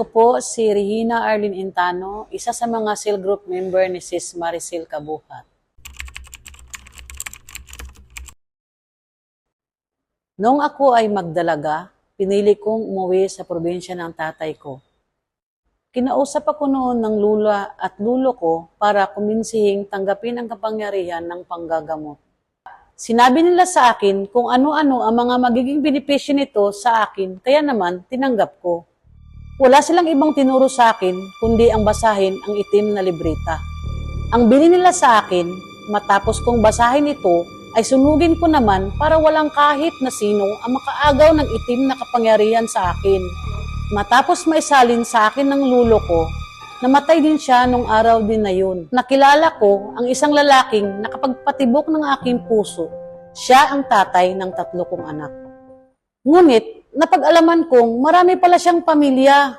Ako po si Regina Arlene Intano, isa sa mga cell group member ni Sis Maricel Cabuhat. Noong ako ay magdalaga, pinili kong umuwi sa probinsya ng tatay ko. Kinausap ako noon ng lula at lulo ko para kuminsihing tanggapin ang kapangyarihan ng panggagamot. Sinabi nila sa akin kung ano-ano ang mga magiging benepisyo nito sa akin, kaya naman tinanggap ko. Wala silang ibang tinuro sa akin kundi ang basahin ang itim na libreta. Ang bili nila sa akin, matapos kong basahin ito, ay sunugin ko naman para walang kahit na sino ang makaagaw ng itim na kapangyarihan sa akin. Matapos maisalin sa akin ng lulo ko, namatay din siya nung araw din na yun. Nakilala ko ang isang lalaking nakapagpatibok ng aking puso. Siya ang tatay ng 3 kong anak. Ngunit, napag-alaman kong marami pala siyang pamilya.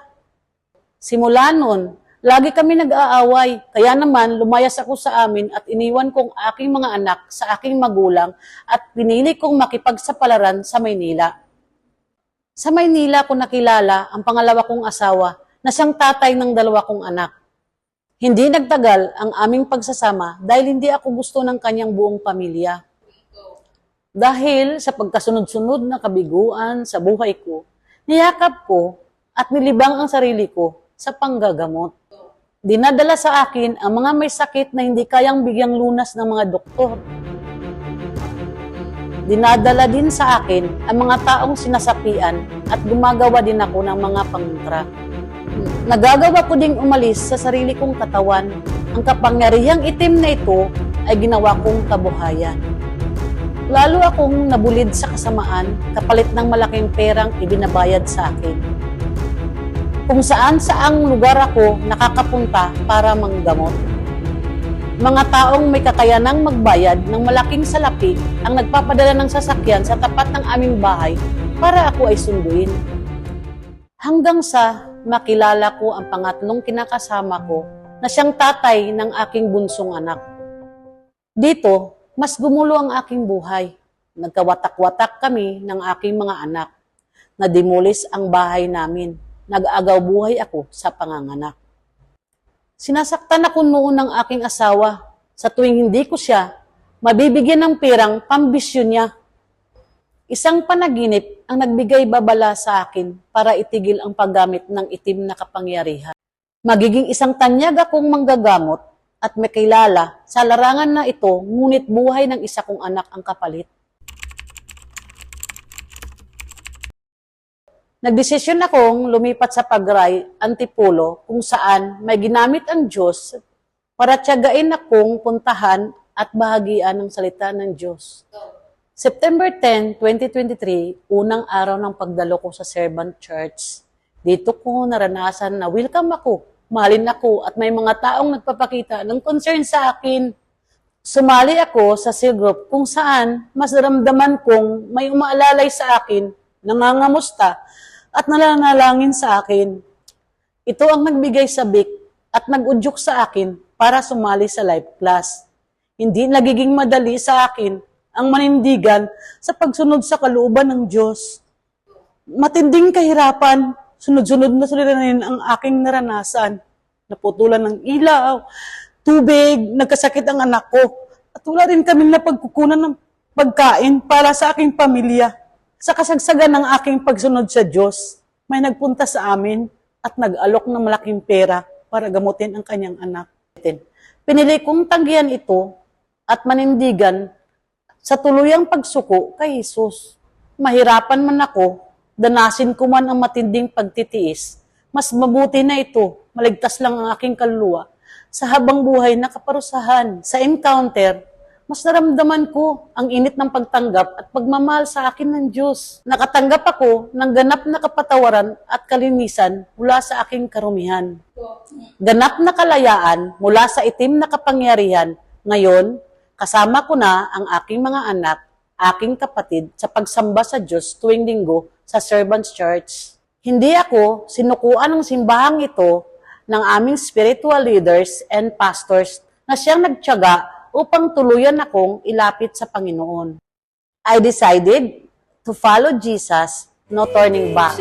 Simula noon, lagi kami nag-aaway, kaya naman lumayas ako sa amin at iniwan kong aking mga anak sa aking magulang at pinili kong makipagsapalaran sa Maynila. Sa Maynila ko nakilala ang pangalawa kong asawa na siyang tatay ng 2 kong anak. Hindi nagtagal ang aming pagsasama dahil hindi ako gusto ng kanyang buong pamilya. Dahil sa pagkasunod-sunod na kabiguan sa buhay ko, niyakap ko at nilibang ang sarili ko sa panggagamot. Dinadala sa akin ang mga may sakit na hindi kayang bigyang lunas ng mga doktor. Dinadala din sa akin ang mga taong sinasapian at gumagawa din ako ng mga panguntra. Nagagawa ko ding umalis sa sarili kong katawan. Ang kapangyarihang itim na ito ay ginawa kong kabuhayan. Lalo akong nabulid sa kasamaan kapalit ng malaking perang ibinabayad sa akin. Kung saan saang lugar ako nakakapunta para manggamot. Mga taong may kakayanang magbayad ng malaking salapi ang nagpapadala ng sasakyan sa tapat ng aming bahay para ako ay sunduin. Hanggang sa makilala ko ang pangatlong kinakasama ko na siyang tatay ng aking bunsong anak. Dito, mas gumulo ang aking buhay. Nagkawatak-watak kami ng aking mga anak. Nadimulis ang bahay namin. Nag-agaw buhay ako sa panganganak. Sinasaktan ako noon ng aking asawa. Sa tuwing hindi ko siya, mabibigyan ng pirang pambisyo niya. Isang panaginip ang nagbigay babala sa akin para itigil ang paggamit ng itim na kapangyarihan. Magiging isang tanyag akong manggagamot at may kilala sa larangan na ito, ngunit buhay ng isa kong anak ang kapalit. Nagdesisyon akong lumipat sa Pagray, Antipolo, kung saan may ginamit ang Diyos para tiyagain akong puntahan at bahagian ng salita ng Diyos. September 10, 2023, unang araw ng pagdalo ko sa Servant Church. Dito ko naranasan na welcome ako, mahalin ako at may mga taong nagpapakita ng concern sa akin. Sumali ako sa cell group kung saan mas naramdaman kong may umaalalay sa akin, nangangamusta at nalanalangin sa akin. Ito ang nagbigay sabik at nag-udyok sa akin para sumali sa life class. Hindi nagiging madali sa akin ang manindigan sa pagsunod sa kalooban ng Diyos. Matinding kahirapan, sunod-sunod na suliranin ang aking naranasan. Naputulan ng ilaw, tubig, nagkasakit ang anak ko. At wala rin kaming napagkukunan ng pagkain para sa aking pamilya. Sa kasagsagan ng aking pagsunod sa Diyos, may nagpunta sa amin at nag-alok ng malaking pera para gamutin ang kanyang anak. Pinili kong tanggihan ito at manindigan sa tuluyang pagsuko kay Jesus. Mahirapan man ako, danasin ko man ang matinding pagtitiis, mas mabuti na ito, maligtas lang ang aking kaluluwa sa habang buhay na kaparusahan. Sa encounter, mas naramdaman ko ang init ng pagtanggap at pagmamahal sa akin ng Diyos. Nakatanggap ako ng ganap na kapatawaran at kalinisan mula sa aking karumihan. Ganap na kalayaan mula sa itim na kapangyarihan. Ngayon, kasama ko na ang aking mga anak, aking kapatid sa pagsamba sa Diyos tuwing linggo sa Servants Church. Hindi ako sinukuan ng simbahang ito ng aming spiritual leaders and pastors na siyang nagtiyaga upang tuluyan akong ilapit sa Panginoon. I decided to follow Jesus, no turning back.